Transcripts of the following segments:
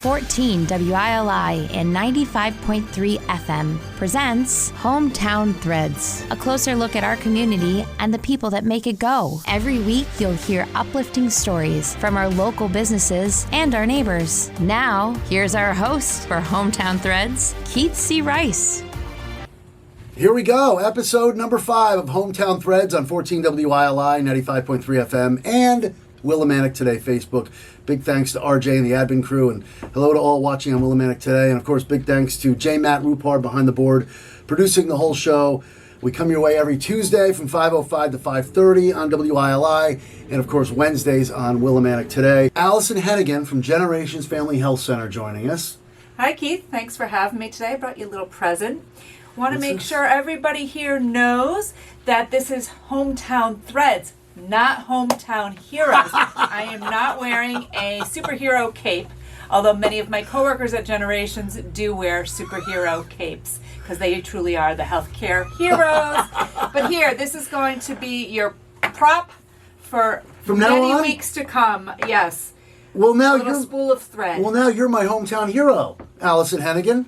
14 WILI and 95.3 FM presents Hometown Threads, a closer look at our community and the people that make it go. Every week, you'll hear uplifting stories from our local businesses and our neighbors. Now, here's our host for Hometown Threads, Keith C. Rice. Here we go, episode number 5 of Hometown Threads on 14 WILI, 95.3 FM, and Willimantic Today Facebook. Big thanks to RJ and the admin crew, and hello to all watching on Willimantic Today. And of course, big thanks to J. Matt Rupard behind the board, producing the whole show. We come your way every Tuesday from 5:05 to 5:30 on WILI, and of course, Wednesdays on Willimantic Today. Allison Hennigan from Generations Family Health Center joining us. Hi, Keith. Thanks for having me today. I brought you a little present. Want to make sure everybody here knows that this is Hometown Threads, not Hometown Heroes. I am not wearing a superhero cape, although many of my coworkers at Generations do wear superhero capes because they truly are the healthcare heroes. But here, this is going to be your prop for many weeks to come. Yes. Well, now a little spool of thread. Well, now you're my hometown hero, Allison Hennigan.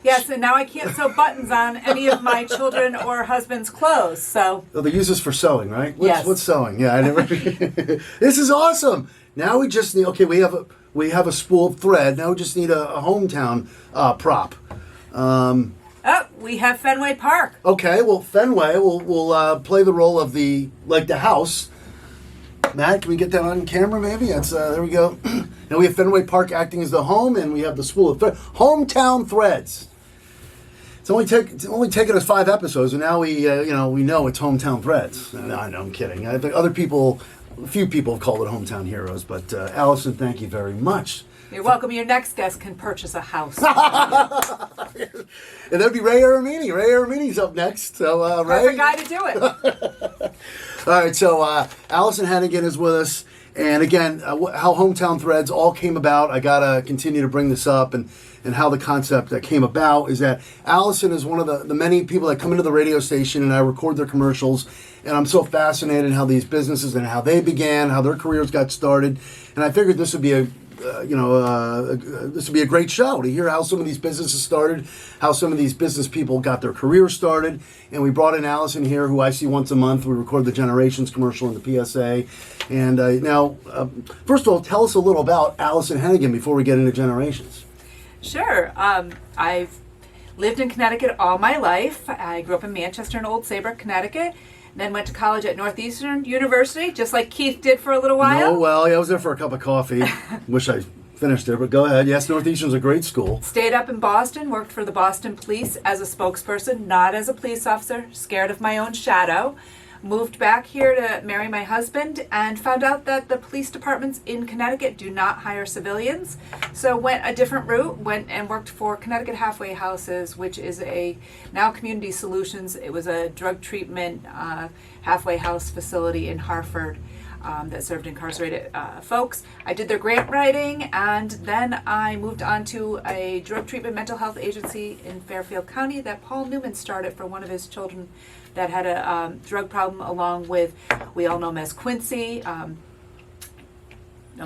Yes, and now I can't sew buttons on any of my children or husband's clothes. So they use this for sewing, right? Yes. What's sewing? Yeah, I never. This is awesome. Now we just need. Okay, we have a spool of thread. Now we just need a hometown prop. We have Fenway Park. Okay, well Fenway will play the role of the house. Matt, can we get that on camera? Maybe that's there we go. Now we have Fenway Park acting as the home, and we have the spool of thread. Hometown Threads. It's only taken us 5 episodes, and now we know it's Hometown Threads. No, I'm kidding. I think a few people have called it Hometown Heroes, but Allison, thank you very much. You're welcome. Your next guest can purchase a house. And that'd be Ray Aramini. Ray Aramini's up next. So Ray, perfect guy to do it. All right, so Allison Hennigan is with us. And again, how Hometown Threads all came about, I got to continue to bring this up, and how the concept that came about is that Allison is one of the many people that come into the radio station, and I record their commercials, and I'm so fascinated in how these businesses and how they began, how their careers got started, and I figured this would be this would be a great show to hear how some of these businesses started, how some of these business people got their careers started. And we brought in Allison here, who I see once a month. We record the Generations commercial and the PSA. And now, first of all, tell us a little about Allison Hennigan before we get into Generations. Sure. I've lived in Connecticut all my life. I grew up in Manchester and Old Saybrook, Connecticut. Then went to college at Northeastern University, just like Keith did for a little while. Oh, well, yeah, I was there for a cup of coffee. Wish I finished there, but go ahead. Yes, Northeastern's a great school. Stayed up in Boston, worked for the Boston Police as a spokesperson, not as a police officer, scared of my own shadow. Moved back here to marry my husband and found out that the police departments in Connecticut do not hire civilians. So went a different route, went and worked for Connecticut Halfway Houses, which is now Community Solutions. It was a drug treatment halfway house facility in Hartford that served incarcerated folks. I did their grant writing, and then I moved on to a drug treatment mental health agency in Fairfield County that Paul Newman started for one of his children that had a drug problem, along with, we all know him as Quincy. Oh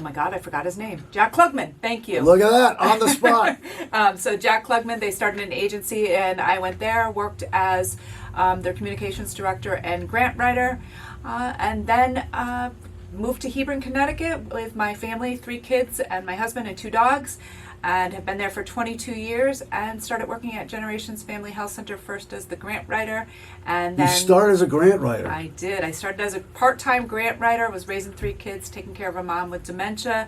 my God, I forgot his name. Jack Klugman, thank you. Look at that, on the spot. So Jack Klugman, they started an agency, and I went there, worked as their communications director and grant writer, and then moved to Hebron, Connecticut with my family, 3 kids and my husband and 2 dogs, and have been there for 22 years, and started working at Generations Family Health Center first as the grant writer. And then you started as a grant writer. I did. I started as a part-time grant writer, was raising 3 kids, taking care of a mom with dementia.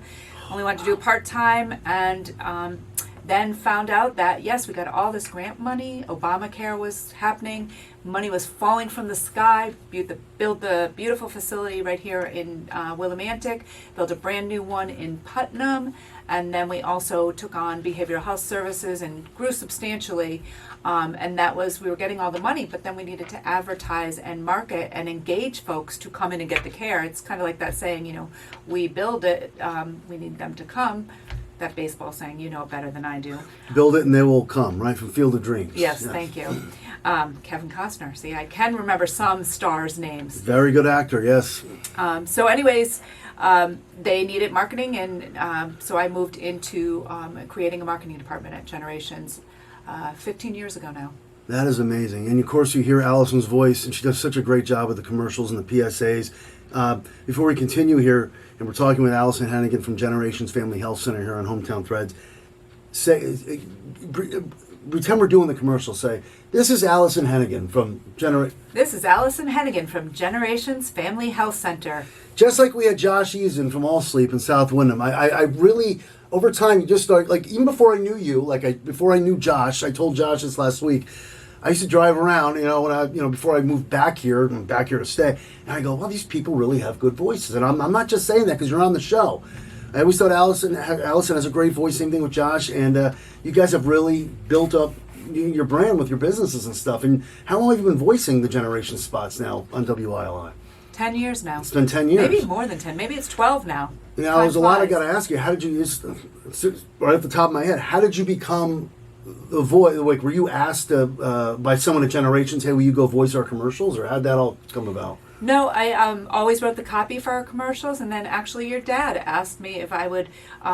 Only wanted to do part-time, and then found out that, yes, we got all this grant money. Obamacare was happening. Money was falling from the sky. Build the beautiful facility right here in Willimantic. Built a brand new one in Putnam. And then we also took on behavioral health services and grew substantially. And that was, we were getting all the money, but then we needed to advertise and market and engage folks to come in and get the care. It's kind of like that saying, we build it, we need them to come. that baseball saying. You know it better than I do. Build it and they will come, right? From Field of Dreams. Yes, Yeah. thank you. Kevin Costner. See, I can remember some stars' names. Very good actor, yes. So anyways, they needed marketing, and so I moved into creating a marketing department at Generations 15 years ago now. That is amazing. And of course, you hear Allison's voice, and she does such a great job with the commercials and the PSAs. Before we continue here, and we're talking with Allison Hennigan from Generations Family Health Center here on Hometown Threads, pretend we're doing the commercial. Say, this is Allison Hennigan from This is Allison Hennigan from Generations Family Health Center. Just like we had Josh Eason from All Sleep in South Wyndham. I really, over time, you just start, like, even before I knew you, before I knew Josh, I told Josh this last week, I used to drive around, before I moved back here to stay, and I go, well, these people really have good voices. And I'm not just saying that because you're on the show. I always thought Allison has a great voice, same thing with Josh, and you guys have really built up your brand with your businesses and stuff. And how long have you been voicing the Generation spots now on WILI? 10 years now. It's been 10 years. Maybe more than 10. Maybe it's 12 now. Now, there's a lot I got to ask you. How did you, right off the top of my head, how did you become the voice? Like, were you asked by someone at Generations, hey, will you go voice our commercials? Or how'd that all come about? No, I always wrote the copy for our commercials, and then actually your dad asked me if I would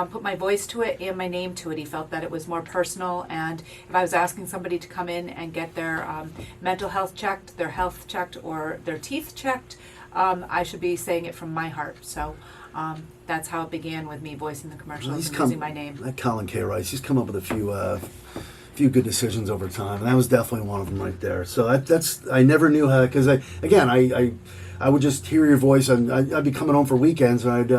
put my voice to it and my name to it. He felt that it was more personal, and if I was asking somebody to come in and get their mental health checked, their health checked, or their teeth checked, I should be saying it from my heart. So that's how it began with me voicing the commercials and using my name. That Colin K. Rice, he's come up with a few good decisions over time, and that was definitely one of them right there. So that's I never knew how, because I would just hear your voice, and I'd be coming home for weekends, and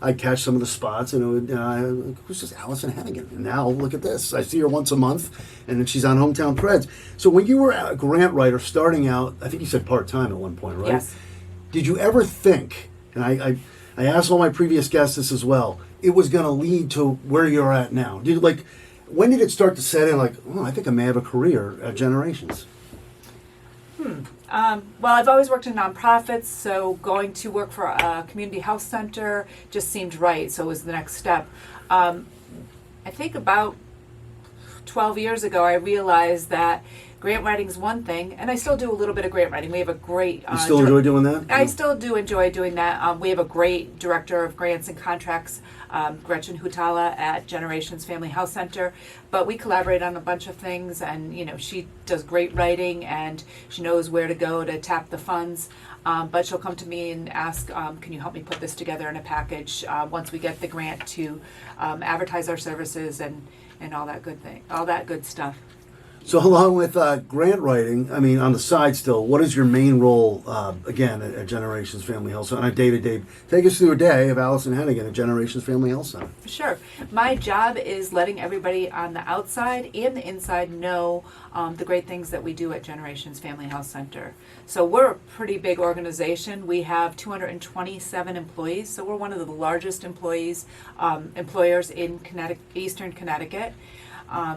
I'd catch some of the spots, and it would who's this Allison Hennigan? And now look at this, I see her once a month, and then she's on Hometown Threads. So when you were a grant writer starting out, I think you said part-time at one point, right? Yes. Did you ever think, and I asked all my previous guests this as well, it was going to lead to where you're at now? When did it start to set in, like, oh, I think I may have a career at Generations? Well, I've always worked in nonprofits, so going to work for a community health center just seemed right, so it was the next step. I think about 12 years ago, I realized that grant writing is one thing, and I still do a little bit of grant writing. We have a great... You still enjoy doing that? I still do enjoy doing that. We have a great director of grants and contracts, Gretchen Hutala at Generations Family Health Center, but we collaborate on a bunch of things, and she does great writing, and she knows where to go to tap the funds. But she'll come to me and ask, can you help me put this together in a package once we get the grant to advertise our services and all that good stuff. So along with grant writing, on the side still, what is your main role, again, at Generations Family Health Center on a day-to-day? Take us through a day of Allison Hennigan at Generations Family Health Center. Sure. My job is letting everybody on the outside and the inside know the great things that we do at Generations Family Health Center. So we're a pretty big organization. We have 227 employees, so we're one of the largest employers in Eastern Connecticut.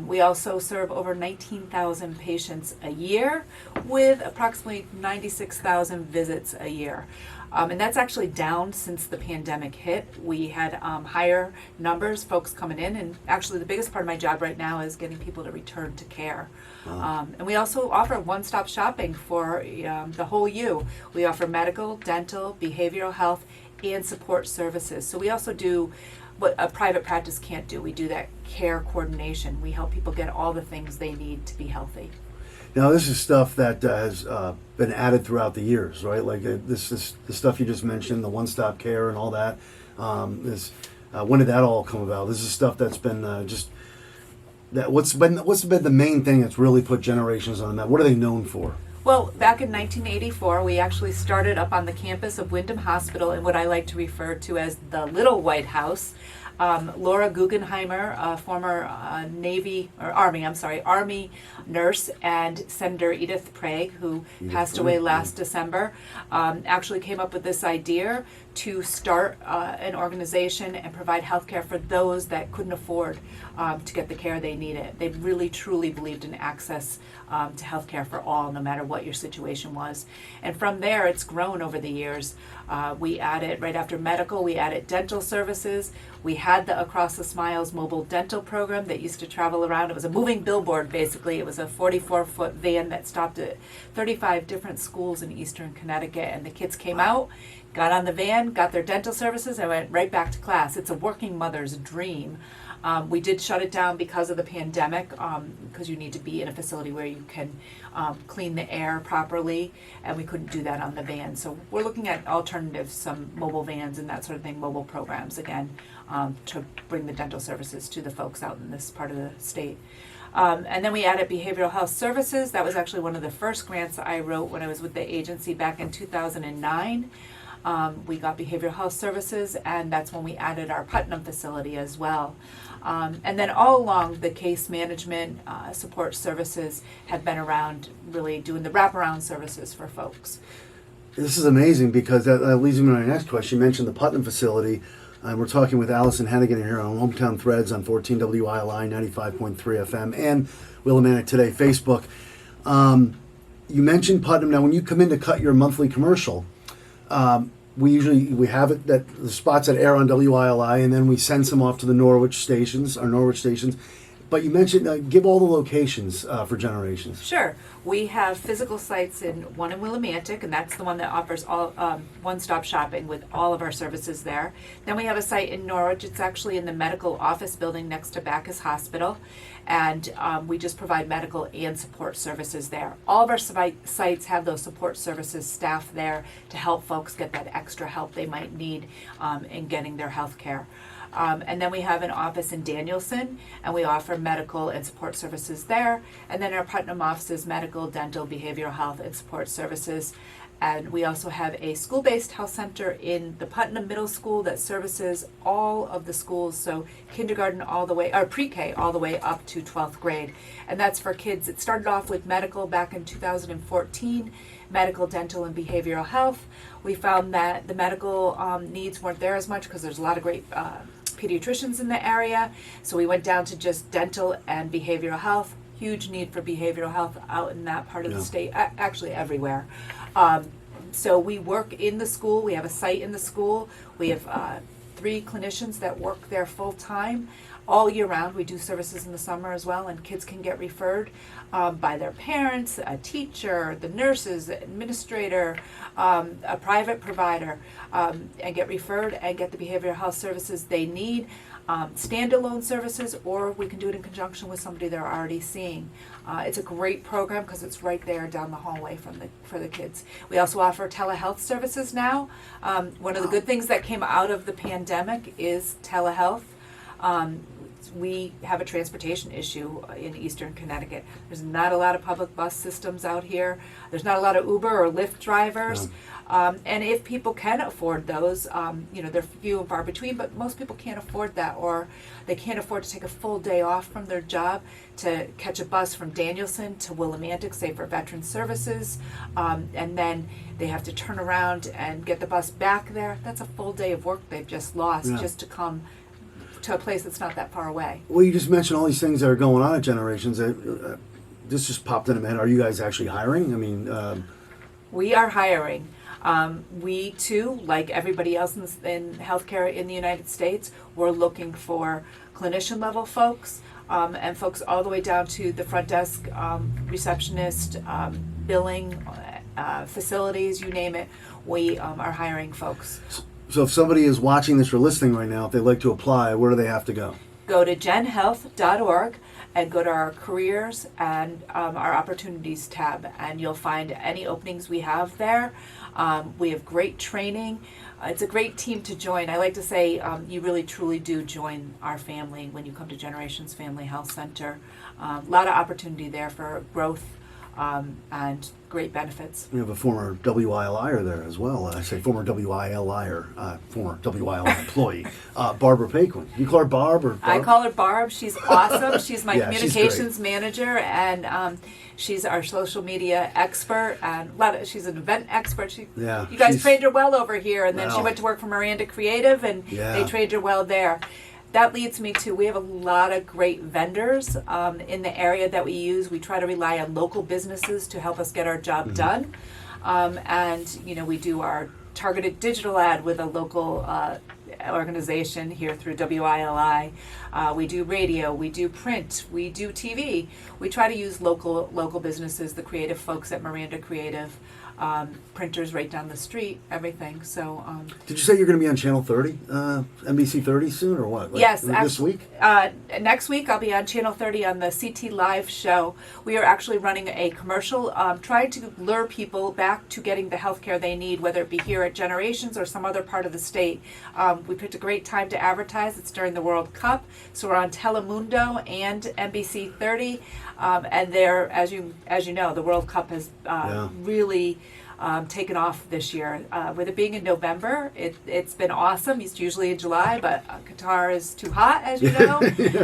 We also serve over 19,000 patients a year with approximately 96,000 visits a year. And that's actually down since the pandemic hit. We had higher numbers, folks coming in, and actually the biggest part of my job right now is getting people to return to care. Wow. And we also offer one-stop shopping for the whole you. We offer medical, dental, behavioral health, and support services. So we also do what a private practice can't do. We do that care coordination. We help people get all the things they need to be healthy. Now, this is stuff that has been added throughout the years, right? Like this is the stuff you just mentioned, the one-stop care and all that. When did that all come about? This is stuff that's been what's been the main thing that's really put Generations on the map? What are they known for? Well, back in 1984, we actually started up on the campus of Wyndham Hospital in what I like to refer to as the Little White House. Laura Guggenheimer, a former Army nurse, and Senator Edith Prague, who passed away last December, actually came up with this idea to start an organization and provide health care for those that couldn't afford to get the care they needed. They really, truly believed in access to health care for all, no matter what your situation was. And from there, it's grown over the years. We added, right after medical, we added dental services. We had the Across the Smiles mobile dental program that used to travel around. It was a moving billboard, basically. It was a 44-foot van that stopped at 35 different schools in eastern Connecticut, and the kids came out, got on the van, got their dental services, and went right back to class. It's a working mother's dream. We did shut it down because of the pandemic, because you need to be in a facility where you can clean the air properly, and we couldn't do that on the van. So we're looking at alternatives, some mobile vans and that sort of thing, mobile programs again, to bring the dental services to the folks out in this part of the state. And then we added behavioral health services. That was actually one of the first grants I wrote when I was with the agency back in 2009. We got behavioral health services, and that's when we added our Putnam facility as well. And then all along, the case management support services have been around, really doing the wraparound services for folks. This is amazing because that leads me to my next question. You mentioned the Putnam facility, and we're talking with Allison Hennigan here on Hometown Threads on 14 WILI 95.3 FM and Willimantic Today Facebook. You mentioned Putnam. Now, when you come in to cut your monthly commercial, we have it that the spots that air on WILI, and then we send some off to the Norwich stations. But you mentioned give all the locations for Generations. Sure. We have physical sites one in Willimantic, and that's the one that offers all one-stop shopping with all of our services there. Then we have a site in Norwich. It's actually in the medical office building next to Bacchus Hospital, and we just provide medical and support services there. All of our sites have those support services staff there to help folks get that extra help they might need in getting their health care. And then we have an office in Danielson, and we offer medical and support services there. And then our Putnam office is medical, dental, behavioral health, and support services. And we also have a school-based health center in the Putnam Middle School that services all of the schools, so kindergarten all the way, or pre-K all the way up to 12th grade. And that's for kids. It started off with medical back in 2014, medical, dental, and behavioral health. We found that the medical needs weren't there as much because there's a lot of great pediatricians in the area, so we went down to just dental and behavioral health. Huge need for behavioral health out in that part of the state, actually everywhere. So we work in the school. We have a site in the school. We have 3 clinicians that work there full time all year round. We do services in the summer as well, and kids can get referred by their parents, a teacher, the nurses, the administrator, a private provider, and get referred and get the behavioral health services they need. Standalone services, or we can do it in conjunction with somebody they're already seeing. It's a great program because it's right there down the hallway for the kids. We also offer telehealth services now. One of the good things that came out of the pandemic is telehealth. We have a transportation issue in eastern Connecticut. There's not a lot of public bus systems out here. There's not a lot of Uber or Lyft drivers. And if people can afford those, they're few and far between, but most people can't afford that, or they can't afford to take a full day off from their job to catch a bus from Danielson to Willimantic, say for Veteran Services, and then they have to turn around and get the bus back there. That's a full day of work they've just lost just to come to a place that's not that far away. Well, you just mentioned all these things that are going on at Generations. This just popped into my head. Are you guys actually hiring? I mean, we are hiring. We too, like everybody else in healthcare in the United States, we're looking for clinician level folks and folks all the way down to the front desk, receptionist, billing, facilities, you name it. We are hiring folks. So if somebody is watching this or listening right now, if they'd like to apply, where do they have to go? Go to genhealth.org and go to our careers and our opportunities tab, and you'll find any openings we have there. We have great training. It's a great team to join. I like to say you really truly do join our family when you come to Generations Family Health Center. A lot of opportunity there for growth and great benefits. We have a former WILIer there as well. I say former WILIer, former WILI employee, Barbara Paquin. You call her Barb or Barb? I call her Barb. She's awesome. She's my Yeah, communications manager, and she's our social media expert, and she's an event expert. You guys trained her well over here, and then she went to work for Miranda Creative, and they trained her well there. That leads me to, we have a lot of great vendors in the area that we use. We try to rely on local businesses to help us get our job done. And we do our targeted digital ad with a local organization here through WILI. We do radio, we do print, we do TV. We try to use local businesses, the creative folks at Miranda Creative, printers right down the street, everything. So. Did you say you're going to be on Channel 30, NBC 30 soon, or what? Like, yes, this week. Next week I'll be on Channel 30 on the CT Live show. We are actually running a commercial, trying to lure people back to getting the health care they need, whether it be here at Generations or some other part of the state. We picked a great time to advertise. It's during the World Cup, so we're on Telemundo and NBC 30. And there, as you know, the World Cup has really taken off this year. With it being in November, it's been awesome. It's usually in July, but Qatar is too hot, as you know.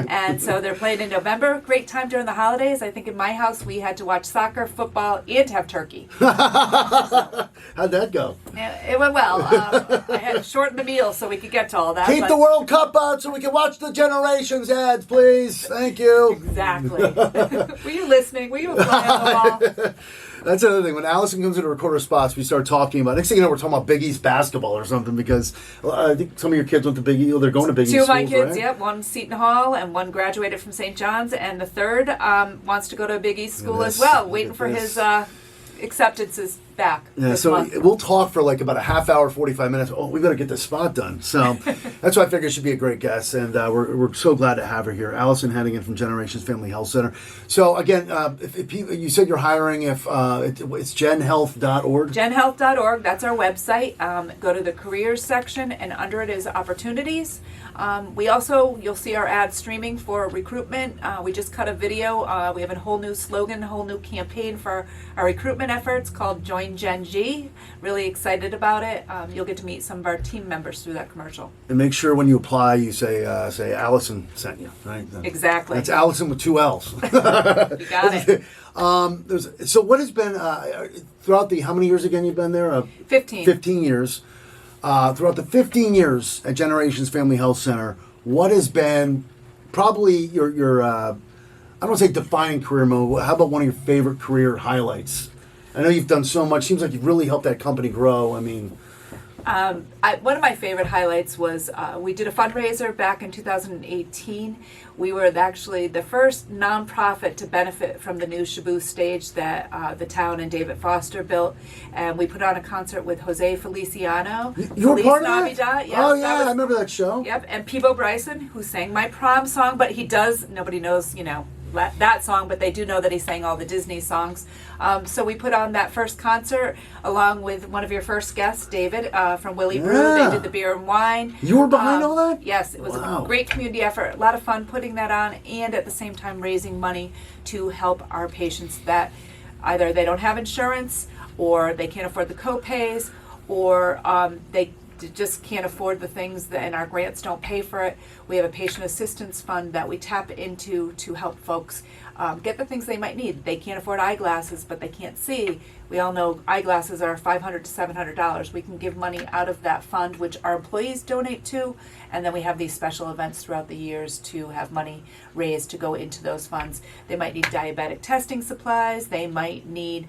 And so they're playing in November. Great time during the holidays. I think in my house we had to watch soccer, football, and have turkey. How'd that go? It went well. I had to shorten the meal so we could get to all that. Keep the World Cup on so we can watch the Generations ads, please. Thank you. Exactly. Were you listening? Were you a fly on the wall? That's another thing. When Allison comes in to record her spots, we start talking about. Next thing you know, we're talking about Big East basketball or something because I think some of your kids went to Big East. They're going to Big East. Two of my schools, kids, right? yep. One Seton Hall and one graduated from St. John's, and the third wants to go to a Big East school as well. Waiting for his acceptances back. Yeah, this so month. we'll talk for like about a half hour, 45 minutes. Oh, we better get this spot done. So that's why I figured she'd be a great guest, and we're so glad to have her here. Allison Hennigan from Generations Family Health Center. So again, if people, you said you're hiring, it's genhealth.org? Genhealth.org, that's our website. Go to the careers section, and under it is opportunities. We also, you'll see our ad streaming for recruitment. We just cut a video. We have a whole new slogan, a whole new campaign for our recruitment efforts called Join Gen G. Really excited about it. You'll get to meet some of our team members through that commercial. And make sure when you apply, you say Allison sent you, right? Exactly. That's Allison with 2 L's. You got it. So what has been, throughout the, how many years again you've been there? 15. 15 years. Throughout the 15 years at Generations Family Health Center, what has been probably your I don't want to say defining career mode, how about one of your favorite career highlights? I know you've done so much. Seems like you've really helped that company grow. I mean... one of my favorite highlights was we did a fundraiser back in 2018. We were actually the first nonprofit to benefit from the new Shabu stage that the town and David Foster built, and we put on a concert with Jose Feliciano. You were part of that? Navidad. Yes, oh yeah, I remember that show. Yep, and Peebo Bryson, who sang my prom song, but he does. Nobody knows, that song, but they do know that he sang all the Disney songs. So we put on that first concert along with one of your first guests, David from Willie Brew. They did the beer and wine. You were behind all that? Yes, it was a great community effort. A lot of fun putting that on, and at the same time raising money to help our patients that either they don't have insurance, or they can't afford the co-pays, or they just can't afford the things and our grants don't pay for it. We have a patient assistance fund that we tap into to help folks get the things they might need. They can't afford eyeglasses, but they can't see. We all know eyeglasses are $500 to $700. We can give money out of that fund, which our employees donate to, and then we have these special events throughout the years to have money raised to go into those funds. They might need diabetic testing supplies. They might need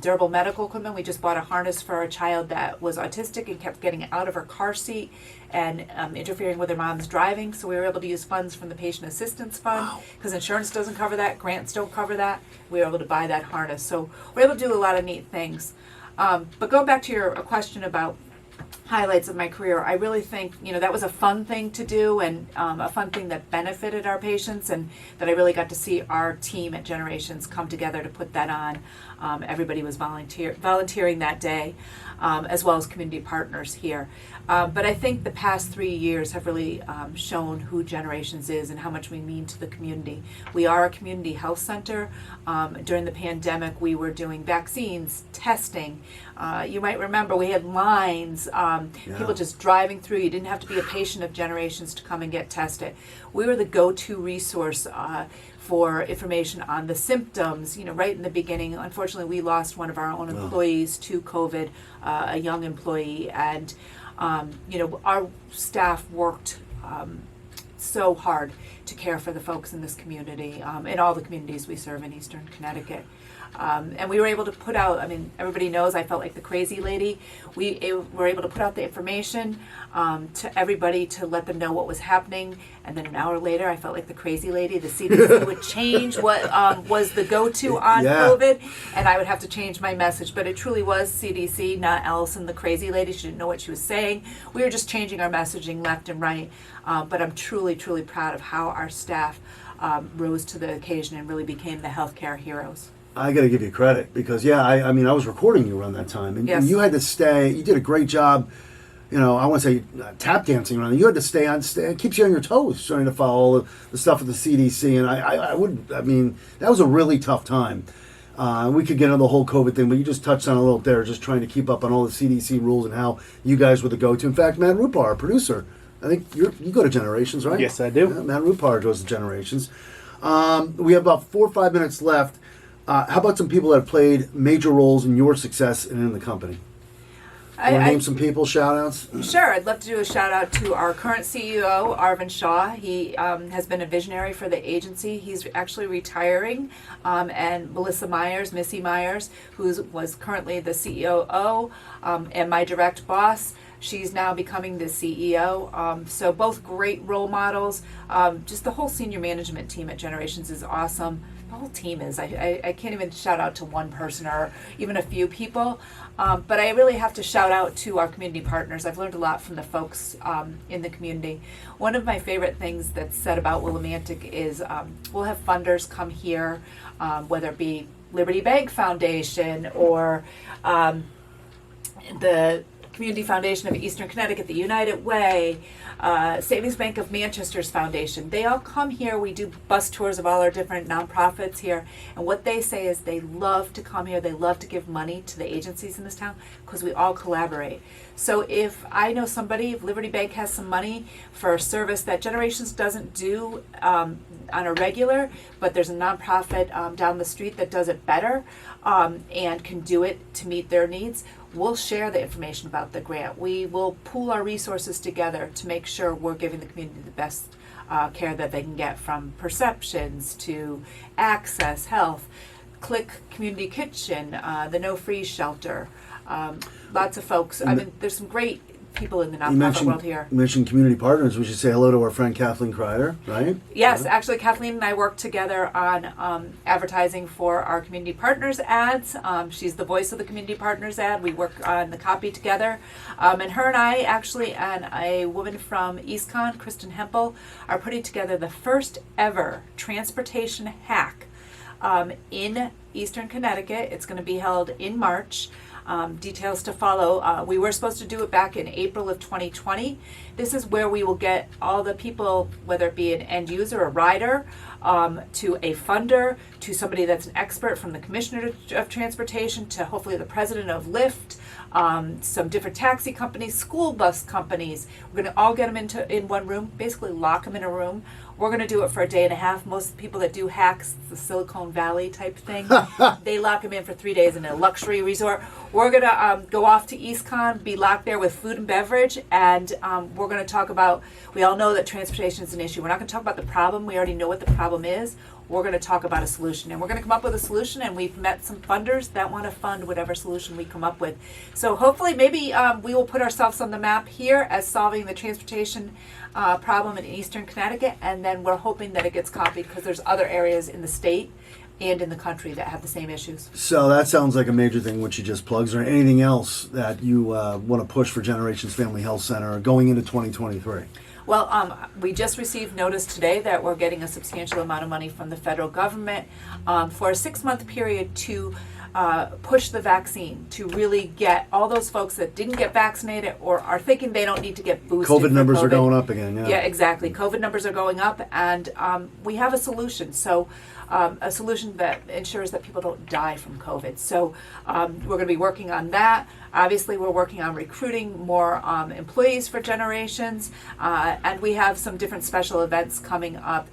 durable medical equipment. We just bought a harness for a child that was autistic and kept getting out of her car seat and interfering with her mom's driving. So we were able to use funds from the Patient Assistance Fund because insurance doesn't cover that, grants don't cover that. We were able to buy that harness. So we're able to do a lot of neat things. But going back to your question about highlights of my career, I really think that was a fun thing to do, and a fun thing that benefited our patients, and that I really got to see our team at Generations come together to put that on. Everybody was volunteering that day, as well as community partners here. But I think the past 3 years have really shown who Generations is and how much we mean to the community. We are a community health center. During the pandemic, we were doing vaccines, testing. You might remember we had lines, people just driving through. You didn't have to be a patient of Generations to come and get tested. We were the go-to resource for information on the symptoms, right in the beginning. Unfortunately, we lost one of our own employees to COVID, a young employee, and our staff worked so hard to care for the folks in this community, in all the communities we serve in Eastern Connecticut. And we were able to put out, I mean, everybody knows I felt like the crazy lady. We were able to put out the information to everybody to let them know what was happening. And then an hour later, I felt like the crazy lady. The CDC would change what was the go-to on COVID, and I would have to change my message. But it truly was CDC, not Allison, the crazy lady. She didn't know what she was saying. We were just changing our messaging left and right. But I'm truly, truly proud of how our staff rose to the occasion and really became the healthcare heroes. I got to give you credit because, I mean, I was recording you around that time, and, and you had to stay. You did a great job. You know, I want to say tap dancing around. You had to stay on. It keeps you on your toes, trying to follow all the stuff with the CDC. And I mean, that was a really tough time. We could get into the whole COVID thing, but you just touched on a little there, just trying to keep up on all the CDC rules and how you guys were the go-to. In fact, Matt Rupar, our producer, I think you go to Generations, right? Yes, I do. Yeah, Matt Rupar goes to Generations. We have about 4 or 5 minutes left. How about some people that have played major roles in your success and in the company? Want to name some people, shout-outs? Sure. I'd love to do a shout-out to our current CEO, Arvind Shaw. He has been a visionary for the agency. He's actually retiring. And Melissa Myers, Missy Myers, who was currently the COO and my direct boss, she's now becoming the CEO. So both great role models. Just the whole senior management team at Generations is awesome. The whole team is. I can't even shout out to one person or even a few people. But I really have to shout out to our community partners. I've learned a lot from the folks in the community. One of my favorite things that's said about Willimantic is we'll have funders come here, whether it be Liberty Bank Foundation or the Community Foundation of Eastern Connecticut, the United Way, Savings Bank of Manchester's Foundation. They all come here. We do bus tours of all our different nonprofits here. And what they say is they love to come here. They love to give money to the agencies in this town because we all collaborate. So if I know somebody, if Liberty Bank has some money for a service that Generations doesn't do on a regular, but there's a nonprofit down the street that does it better and can do it to meet their needs, we'll share the information about the grant. We will pool our resources together to make sure we're giving the community the best care that they can get, from perceptions to access, health, Click Community Kitchen, the No Freeze Shelter. Lots of folks. I mean, there's some great people in the nonprofit world here. You mentioned community partners. We should say hello to our friend Kathleen Kreider, right? Yes, actually Kathleen and I work together on advertising for our community partners ads. She's the voice of the community partners ad. We work on the copy together. And her and I actually, and a woman from EastCon, Kristen Hempel, are putting together the first ever transportation hack in Eastern Connecticut. It's going to be held in March. Details to follow. We were supposed to do it back in April of 2020. This is where we will get all the people, whether it be an end user, a rider, to a funder, to somebody that's an expert from the Commissioner of Transportation, to hopefully the president of Lyft, some different taxi companies, school bus companies. We're going to all get them in one room, basically lock them in a room. We're going to do it for a day and a half. Most people that do hacks, the Silicon Valley type thing, they lock them in for 3 days in a luxury resort. We're going to go off to EastCon, be locked there with food and beverage, and we're going to talk about, we all know that transportation is an issue. We're not going to talk about the problem. We already know what the problem is. We're going to talk about a solution, and we're going to come up with a solution, and we've met some funders that want to fund whatever solution we come up with. So hopefully maybe we will put ourselves on the map here as solving the transportation problem in Eastern Connecticut, and then we're hoping that it gets copied because there's other areas in the state and in the country that have the same issues. So that sounds like a major thing which you just plugged. Is there anything else that you want to push for Generations Family Health Center going into 2023? Well, we just received notice today that we're getting a substantial amount of money from the federal government for a 6-month period to push the vaccine, to really get all those folks that didn't get vaccinated or are thinking they don't need to get boosted. COVID numbers are going up again, yeah. Yeah, exactly. COVID numbers are going up, and we have a solution. So a solution that ensures that people don't die from COVID. So we're going to be working on that. Obviously, we're working on recruiting more employees for Generations, And we have some different special events coming up.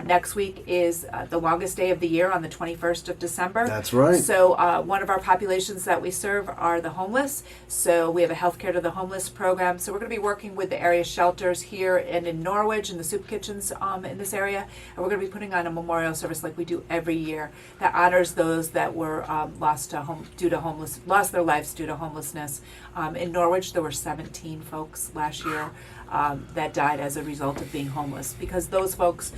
Next week is the longest day of the year on the 21st of December. That's right. So one of our populations that we serve are the homeless. So we have a healthcare to the homeless program. So we're going to be working with the area shelters here and in Norwich and the soup kitchens in this area. And we're going to be putting on a memorial service like we do every year that honors those that were lost their lives due to homelessness. In Norwich, there were 17 folks last year that died as a result of being homeless, because those folks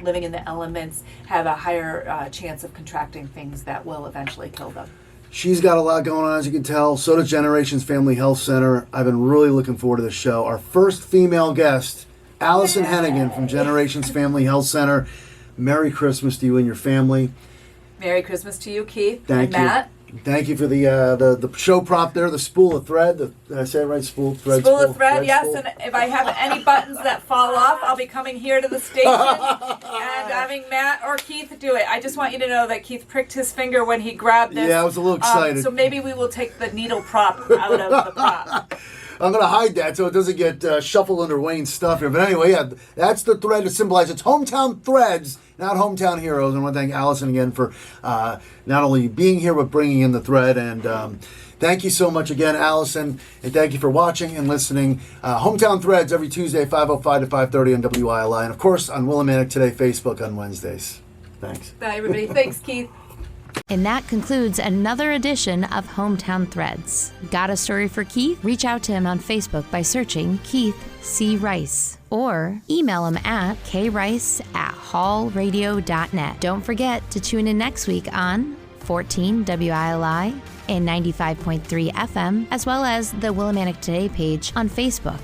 living in the elements have a higher chance of contracting things that will eventually kill them. She's got a lot going on, as you can tell. So does Generations Family Health Center. I've been really looking forward to this show. Our first female guest, Allison Hennigan from Generations Family Health Center. Merry Christmas to you and your family. Merry Christmas to you, Keith. Thank and you. Matt. Thank you for the show prop there, the spool of thread. Did I say it right? Spool, thread, Spool of thread, yes. spool. And if I have any buttons that fall off, I'll be coming here to the station and having Matt or Keith do it. I just want you to know that Keith pricked his finger when he grabbed this. Yeah, I was a little excited. So maybe we will take the needle prop out of the prop. I'm going to hide that so it doesn't get shuffled under Wayne's stuff here. But anyway, yeah, that's the thread to symbolize. It's Hometown Threads, not Hometown Heroes. And I want to thank Allison again for not only being here, but bringing in the thread. And thank you so much again, Allison. And thank you for watching and listening. Hometown Threads every Tuesday, 5:05 to 5:30 on WILI. And, of course, on Willimantic Today Facebook on Wednesdays. Thanks. Bye, everybody. Thanks, Keith. And that concludes another edition of Hometown Threads. Got a story for Keith? Reach out to him on Facebook by searching Keith C. Rice or email him at krice@hallradio.net. Don't forget to tune in next week on 14 WILI and 95.3 FM, as well as the Willimantic Today page on Facebook.